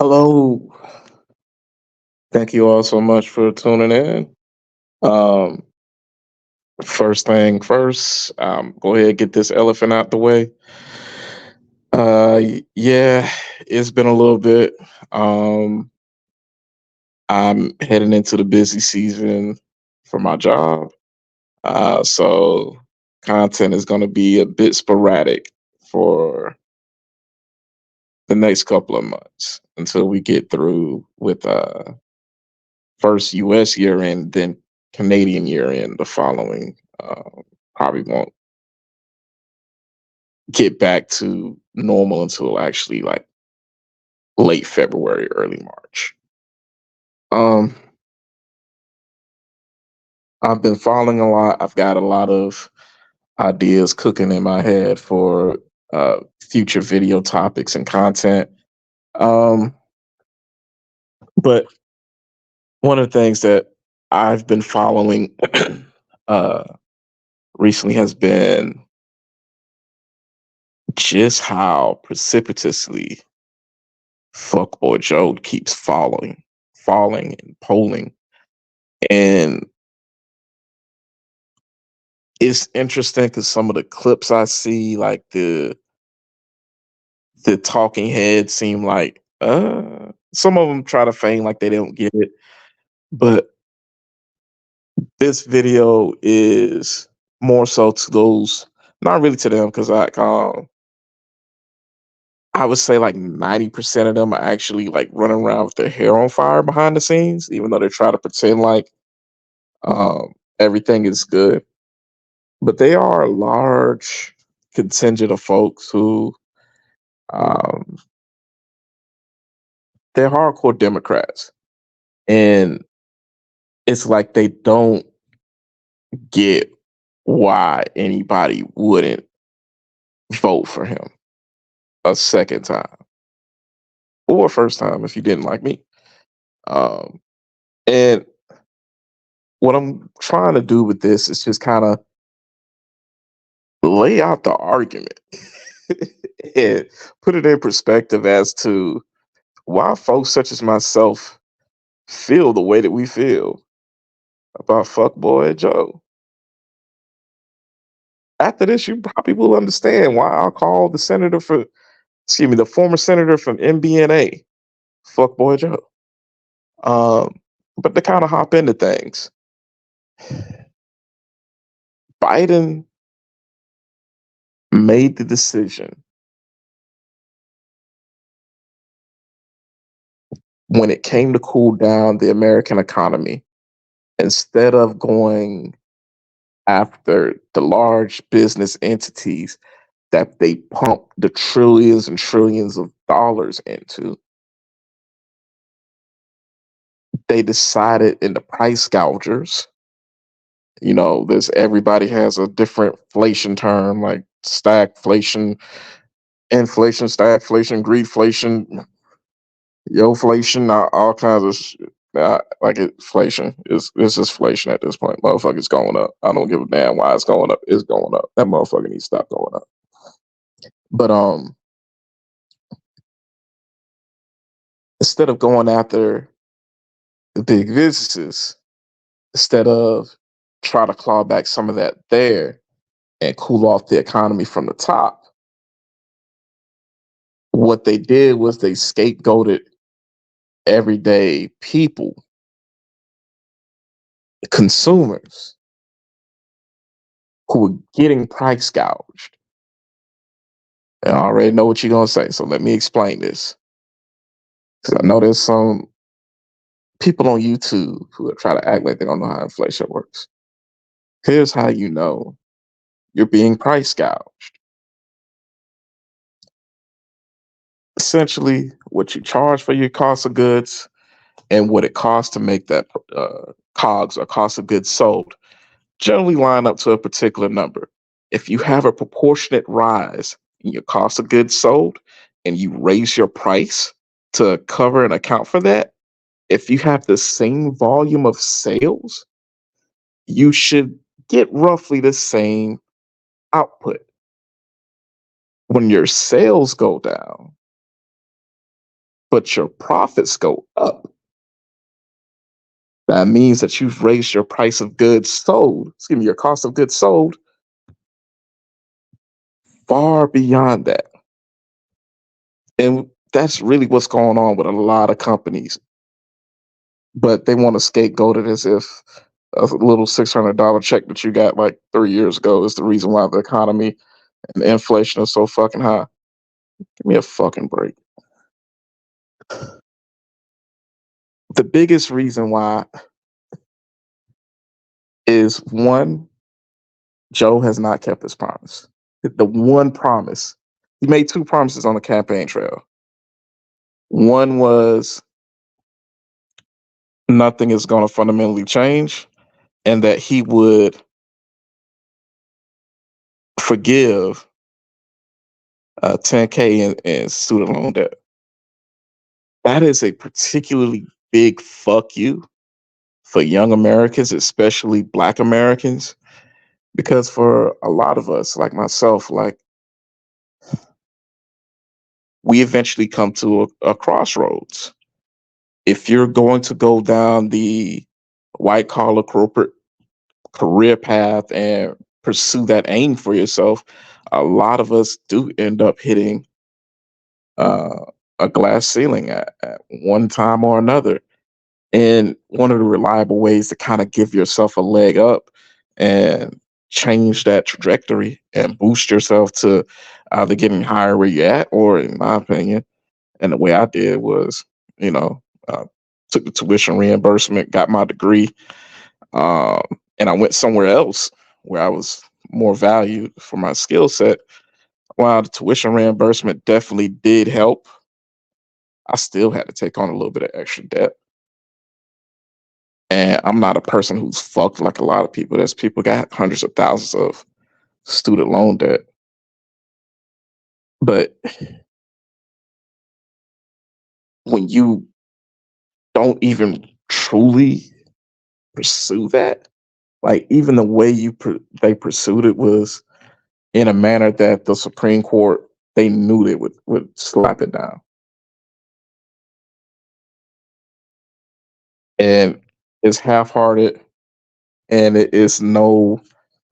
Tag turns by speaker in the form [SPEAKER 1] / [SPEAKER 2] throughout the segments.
[SPEAKER 1] Hello. Thank you all so much for tuning in. Um, First thing first, go ahead and get this elephant out the way. Yeah, it's been a little bit. Um, I'm heading into the busy season for my job. So content is going to be a bit sporadic for the next couple of months until we get through with first US year end, then Canadian year end the following. Probably won't get back to normal until actually like late February, early March. Um, I've been following a lot. I've got a lot of ideas cooking in my head for future video topics and content. Um, but one of the things that I've been following uh, recently has been just how precipitously fuckboy Joe keeps falling and polling. And it's interesting because some of the clips I see, like the talking heads seem like some of them try to feign like they don't get it. But this video is more so to those, not really to them, because I would say like 90% of them are actually like running around with their hair on fire behind the scenes, even though they try to pretend like everything is good. But they are a large contingent of folks who um, they're hardcore Democrats, and it's like they don't get why anybody wouldn't vote for him a second time or a first time if you didn't like me. Um, and what I'm trying to do with this is just kind of lay out the argument and put it in perspective as to why folks such as myself feel the way that we feel about fuckboy Joe. After this, you probably will understand why I call the former senator from MBNA, fuckboy Joe. Um, but to kind of hop into things, Biden made the decision when it came to cool down the American economy, instead of going after the large business entities that they pump the trillions and trillions of dollars into, they decided in the price gougers. There's everybody has a different inflation term like stagflation, inflation, stagflation, greedflation, yoflation, all kinds of like inflation is just inflation at this point. Motherfucker's going up. I don't give a damn why it's going up. It's going up. That motherfucker needs to stop going up. But instead of going after the big businesses, instead of try to claw back some of that there and cool off the economy from the top, what they did was they scapegoated everyday people, consumers who were getting price gouged. And I already know what you're gonna say, so let me explain this. Because I know there's some people on YouTube who try to act like they don't know how inflation works. Here's how you know you're being price gouged. Essentially, what you charge for your cost of goods and what it costs to make that COGS or cost of goods sold generally line up to a particular number. If you have a proportionate rise in your cost of goods sold and you raise your price to cover and account for that, if you have the same volume of sales, you should get roughly the same output. When your sales go down, but your profits go up, that means that you've raised your price of goods sold, excuse me, your cost of goods sold far beyond that. And that's really what's going on with a lot of companies. But they want to scapegoat it as if a little $600 check that you got like 3 years ago is the reason why the economy and the inflation is so fucking high. Give me a fucking break. The biggest reason why is one, Joe has not kept his promise. The one promise. He made two promises on the campaign trail. One was nothing is going to fundamentally change and that he would forgive 10K in student loan debt. That is a particularly big fuck you for young Americans, especially Black Americans, because for a lot of us, like myself, like we eventually come to a crossroads. If you're going to go down the white collar corporate career path and pursue that aim for yourself, a lot of us do end up hitting uh, a glass ceiling at one time or another. And one of the reliable ways to kind of give yourself a leg up and change that trajectory and boost yourself to either getting higher where you're at, or in my opinion, and the way I did was, you know, uh, took the tuition reimbursement, got my degree, um, and I went somewhere else where I was more valued for my skill set. While the tuition reimbursement definitely did help, I still had to take on a little bit of extra debt. And I'm not a person who's fucked like a lot of people. There's people got hundreds of thousands of student loan debt. But when you don't even truly pursue that, like even the way they pursued it was in a manner that the Supreme Court, they knew they would slap it down. And it's half-hearted, and there's no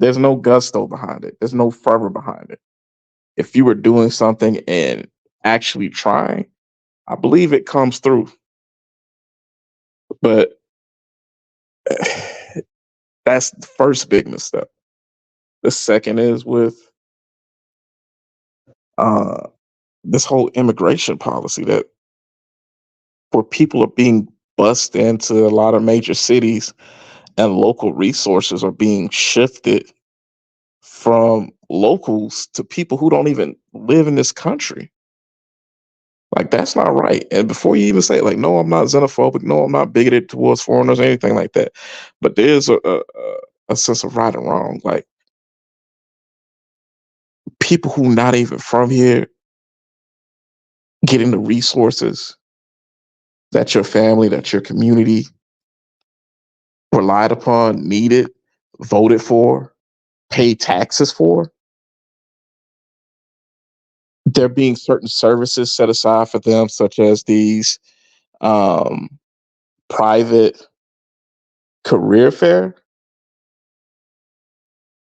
[SPEAKER 1] gusto behind it. There's no fervor behind it. If you were doing something and actually trying, I believe it comes through. But that's the first big misstep. The second is with uh, this whole immigration policy that where people are being bussed into a lot of major cities and local resources are being shifted from locals to people who don't even live in this country. Like that's not right. And before you even say like, no, I'm not xenophobic, no, I'm not bigoted towards foreigners or anything like that. But there's a sense of right and wrong. Like people who not even from here getting the resources that your family, that your community relied upon, needed, voted for, paid taxes for. There being certain services set aside for them, such as these um, private career fair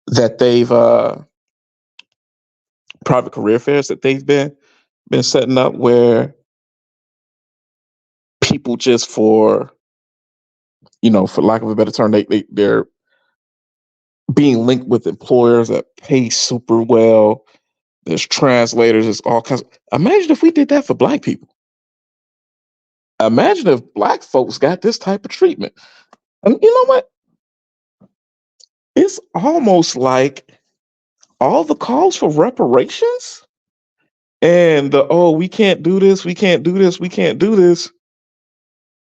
[SPEAKER 1] that they've private career fairs that they've been setting up where people just for for lack of a better term they're being linked with employers that pay super well. There's translators, there's all kinds. Imagine if we did that for Black people. Imagine if Black folks got this type of treatment. And you know what? It's almost like all the calls for reparations and we can't do this, we can't do this, we can't do this.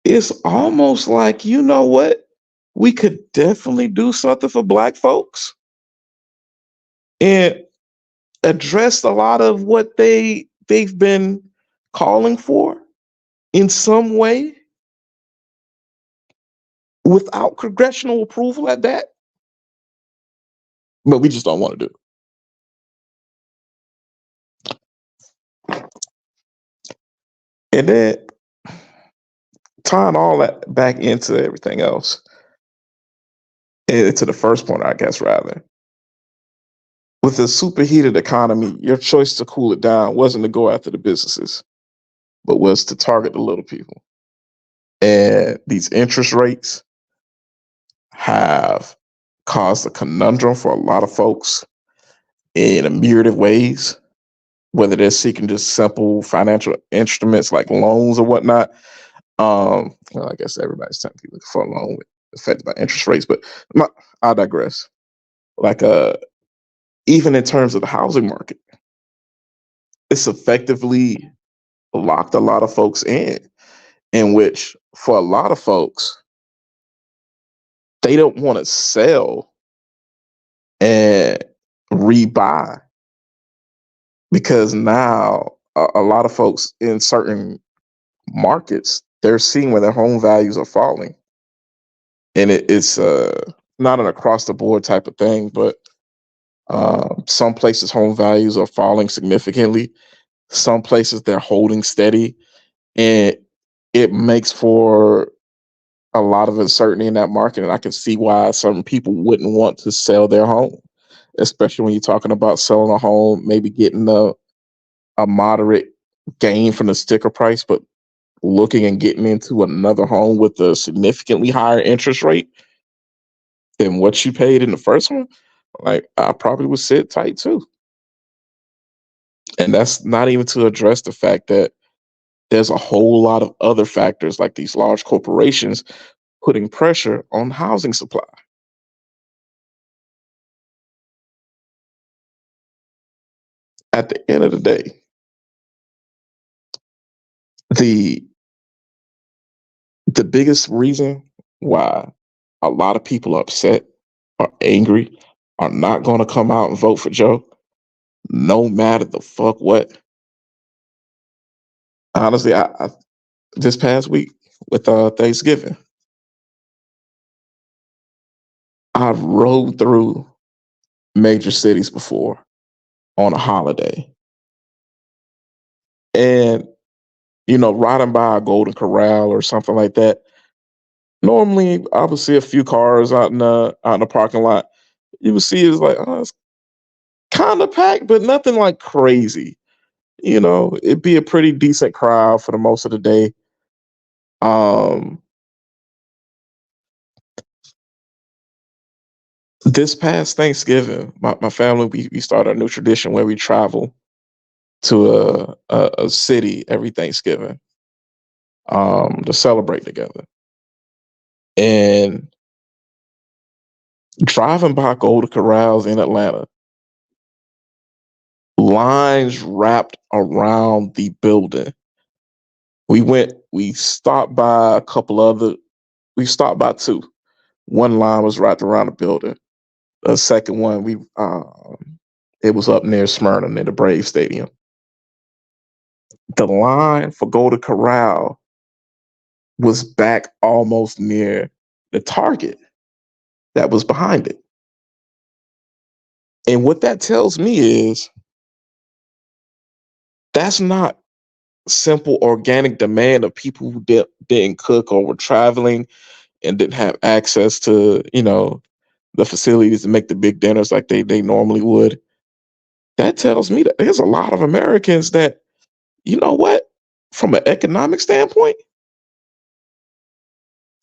[SPEAKER 1] It's almost like, you know what? We could definitely do something for Black folks and address a lot of what they've been calling for in some way without congressional approval at that. But we just don't want to do it. And then tying all that back into everything else, to the first point, I guess, rather, with the superheated economy, your choice to cool it down wasn't to go after the businesses, but was to target the little people. And these interest rates have caused a conundrum for a lot of folks in a myriad of ways, whether they're seeking just simple financial instruments like loans or whatnot. Well, I guess everybody's technically looking for a loan with affected by interest rates, but I digress. Like, even in terms of the housing market, it's effectively locked a lot of folks in which for a lot of folks, they don't want to sell and rebuy because now a lot of folks in certain markets, they're seeing where their home values are falling. And it's not an across the board type of thing, but some places home values are falling significantly. Some places they're holding steady, and it makes for a lot of uncertainty in that market. And I can see why some people wouldn't want to sell their home, especially when you're talking about selling a home, maybe getting a moderate gain from the sticker price, but looking and getting into another home with a significantly higher interest rate than what you paid in the first one. Like, I probably would sit tight too. And that's not even to address the fact that there's a whole lot of other factors like these large corporations putting pressure on housing supply. At the end of the day, the the biggest reason why a lot of people are upset, are angry, are not going to come out and vote for Joe, no matter the fuck what. Honestly, I this past week with Thanksgiving, I've rode through major cities before on a holiday, and riding by a Golden Corral or something like that. Normally, I would see a few cars out in the parking lot. You would see it's like, oh, it's kind of packed, but nothing like crazy. It'd be a pretty decent crowd for the most of the day. Um, this past Thanksgiving, my family we started a new tradition where we travel to a city every Thanksgiving to celebrate together. And driving by Golden Corrals in Atlanta, lines wrapped around the building. We stopped by a couple other, we stopped by two. One line was wrapped around the building. The second one, it was up near Smyrna, near the Brave Stadium. The line for Golden Corral was back almost near the Target that was behind it. And what that tells me is that's not simple organic demand of people who didn't cook or were traveling and didn't have access to, the facilities to make the big dinners like they normally would. That tells me that there's a lot of Americans that, you know what, from an economic standpoint,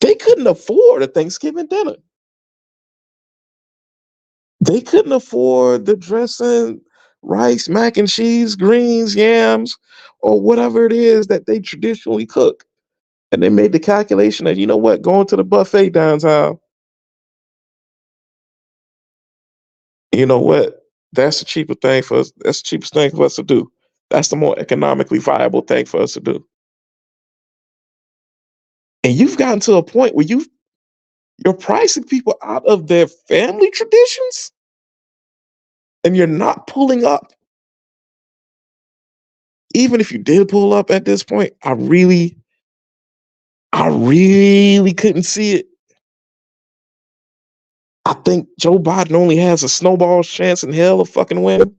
[SPEAKER 1] they couldn't afford a Thanksgiving dinner. They couldn't afford the dressing, rice, mac and cheese, greens, yams, or whatever it is that they traditionally cook. And they made the calculation that, you know what, going to the buffet downtown, you know what, that's the cheaper thing for us. That's the cheapest thing for us to do. That's the more economically viable thing for us to do. And you've gotten to a point where you're pricing people out of their family traditions and you're not pulling up. Even if you did pull up at this point, I really couldn't see it. I think Joe Biden only has a snowball's chance in hell of fucking winning.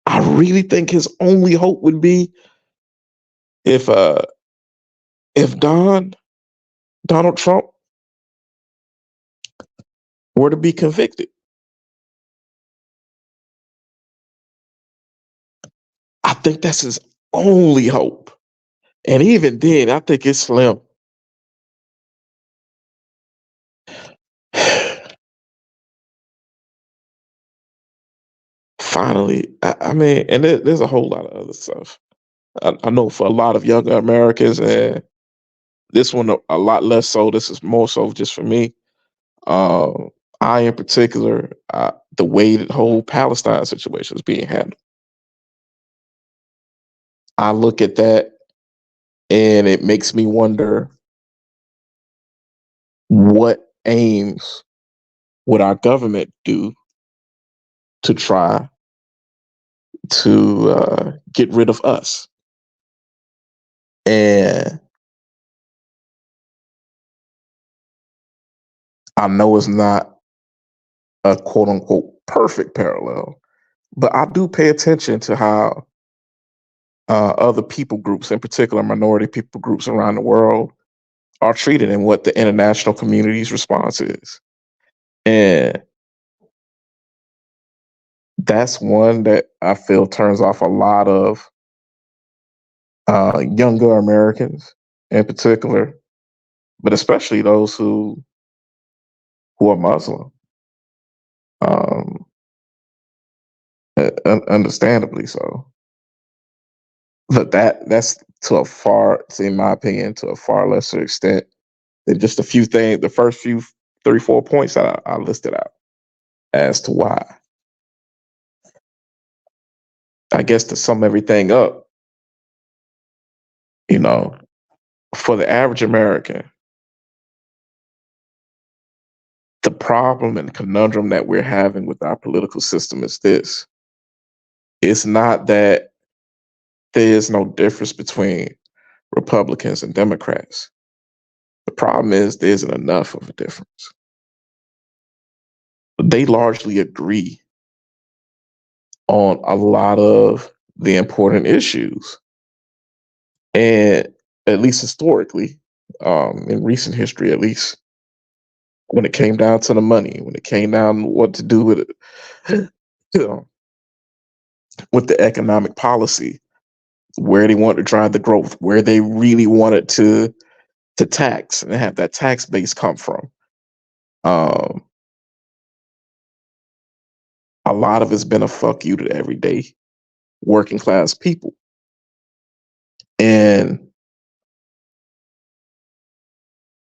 [SPEAKER 1] I really think his only hope would be if uh if Donald Trump were to be convicted. I think that's his only hope. And even then, I think it's slim. Finally, I mean, and there's a whole lot of other stuff. I know for a lot of younger Americans, and this one a lot less so. This is more so just for me. Um, I, in particular, the way the whole Palestine situation is being handled. I look at that and it makes me wonder what aims would our government do to try to get rid of us. And I know it's not a quote unquote perfect parallel, but I do pay attention to how other people groups, in particular minority people groups around the world, are treated and what the international community's response is. And that's one that I feel turns off a lot of younger Americans in particular, but especially those who are Muslim. Um, Understandably so. But that's to a far, in my opinion, to a far lesser extent than just a few things, the first few 34 points that I listed out as to why. I guess to sum everything up, you know, for the average American, the problem and conundrum that we're having with our political system is this. It's not that there is no difference between Republicans and Democrats. The problem is there isn't enough of a difference. They largely agree on a lot of the important issues. And at least historically, in recent history at least, when it came down to the money, when it came down to what to do with it, you know, with the economic policy, where they wanted to drive the growth, where they really wanted to tax and have that tax base come from. Um, a lot of it's been a fuck you to everyday working class people. And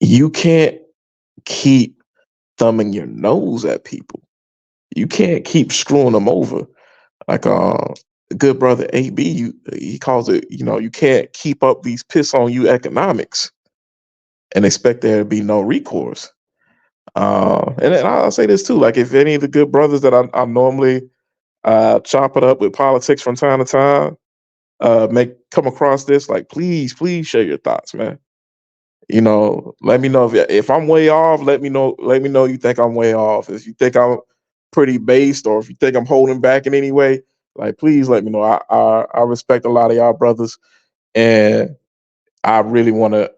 [SPEAKER 1] you can't keep thumbing your nose at people. You can't keep screwing them over. Like good brother AB, he calls it, you can't keep up these piss on you economics and expect there to be no recourse. And I'll say this too, like if any of the good brothers that I normally chop it up with politics from time to time, make come across this, like please share your thoughts, man. Let me know if I'm way off. Let me know. Let me know you think I'm way off. If you think I'm pretty based, or if you think I'm holding back in any way, like please let me know. I respect a lot of y'all brothers, and I really want to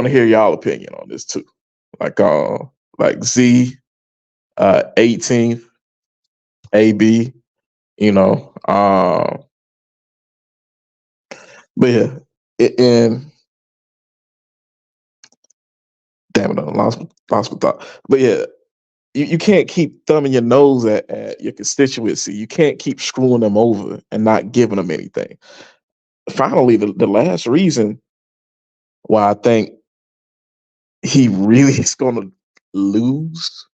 [SPEAKER 1] hear y'all opinion on this too. Like Z, 18th, AB, you know. But yeah, and damn it, I lost my thought. But yeah, you can't keep thumbing your nose at your constituency. You can't keep screwing them over and not giving them anything. Finally, the last reason why I think he really is going to lose,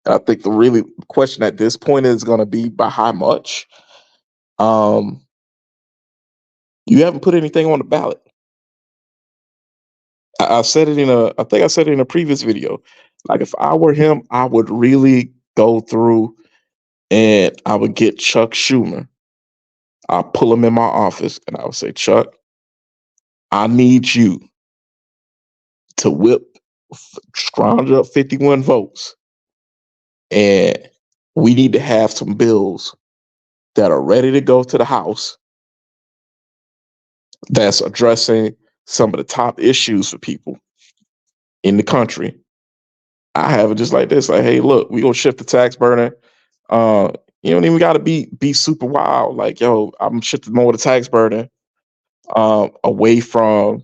[SPEAKER 1] I think the really question at this point is going to be by how much. Um, you haven't put anything on the ballot. I said it I think I said it in a previous video. Like if I were him, I would really go through and I would get Chuck Schumer. I'll pull him in my office and I would say, Chuck, I need you to scrounge up 51 votes. And we need to have some bills that are ready to go to the House that's addressing some of the top issues for people in the country. I have it just like this: like, hey, look, we gonna shift the tax burden. Uh, you don't even got to be super wild. Like, yo, I'm shifting more of the tax burden away from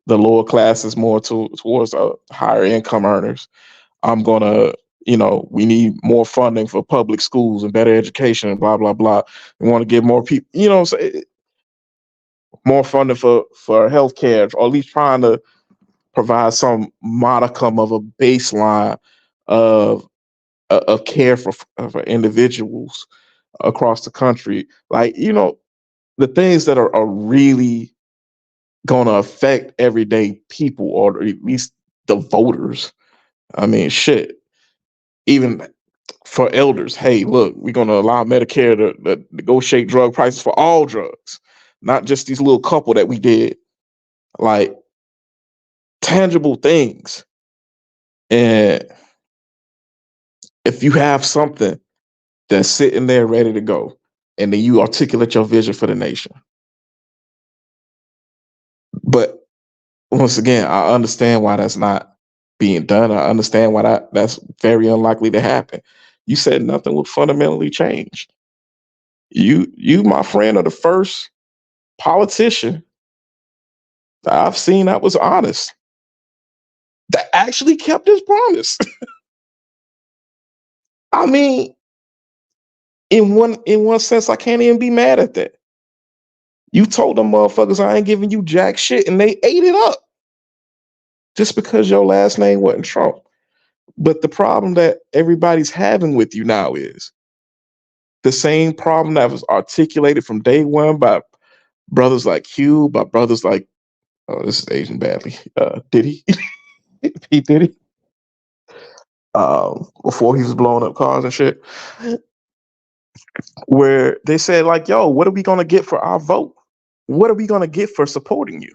[SPEAKER 1] the lower classes, more towards higher income earners. I'm gonna, we need more funding for public schools and better education and blah blah blah. We want to give more people, more funding for healthcare, or at least trying to provide some modicum of a baseline of of care for individuals across the country. Like, the things that are really going to affect everyday people, or at least the voters. I mean, shit. Even for elders, hey, look, we're going to allow Medicare to negotiate drug prices for all drugs, not just these little couple that we did. Like, tangible things. And if you have something that's sitting there ready to go, and then you articulate your vision for the nation. But once again, I understand why that's not being done. I understand why that's very unlikely to happen. You said nothing would fundamentally change. You, my friend, are the first politician that I've seen that was honest, that actually kept his promise. I mean, in one sense, I can't even be mad at that. You told them motherfuckers I ain't giving you jack shit, and they ate it up just because your last name wasn't Trump. But the problem that everybody's having with you now is the same problem that was articulated from day one by brothers like Hugh, by brothers like, oh, this is Asian badly, Diddy, P. Diddy, before he was blowing up cars and shit, where they said, like, yo, what are we going to get for our vote? What are we going to get for supporting you?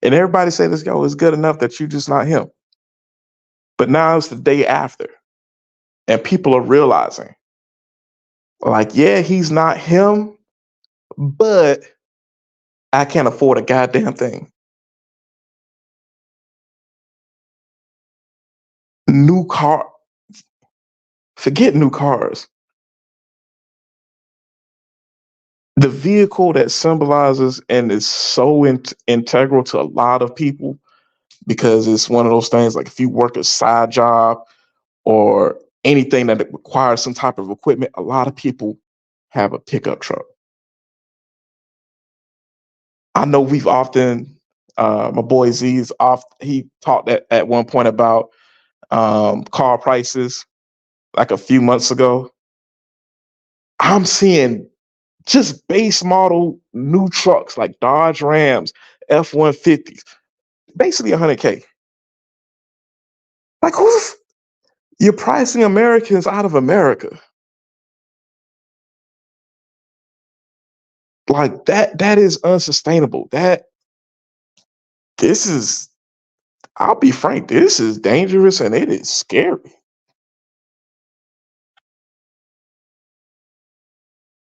[SPEAKER 1] And everybody said this, yo, it's good enough that you just not him. But now it's the day after, and people are realizing, like, yeah, he's not him, but I can't afford a goddamn thing. New car, forget new cars. The vehicle that symbolizes and is so integral to a lot of people, because it's one of those things, like if you work a side job or anything that requires some type of equipment, a lot of people have a pickup truck. I know we've often, my boy Z's off. He talked at one point about car prices like a few months ago. I'm seeing just base model new trucks like Dodge Rams, F-150s, basically 100K. Like, you're pricing Americans out of America. Like, that is unsustainable. This is, I'll be frank, this is dangerous and it is scary.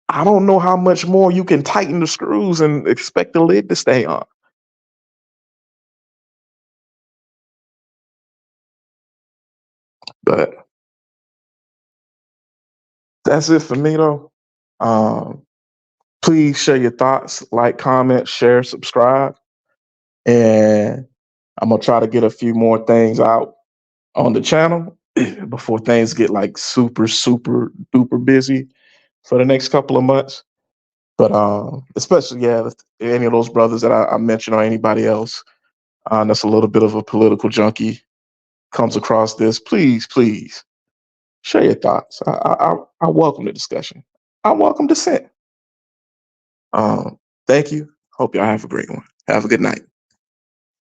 [SPEAKER 1] I don't know how much more you can tighten the screws and expect the lid to stay on. But that's it for me, though. Um, please share your thoughts, like, comment, share, subscribe. And I'm going to try to get a few more things out on the channel before things get like super, super duper busy for the next couple of months. But especially, yeah, if any of those brothers that I mentioned or anybody else that's a little bit of a political junkie comes across this, please share your thoughts. I welcome the discussion. I welcome dissent. Thank you. Hope y'all have a great one. Have a good night.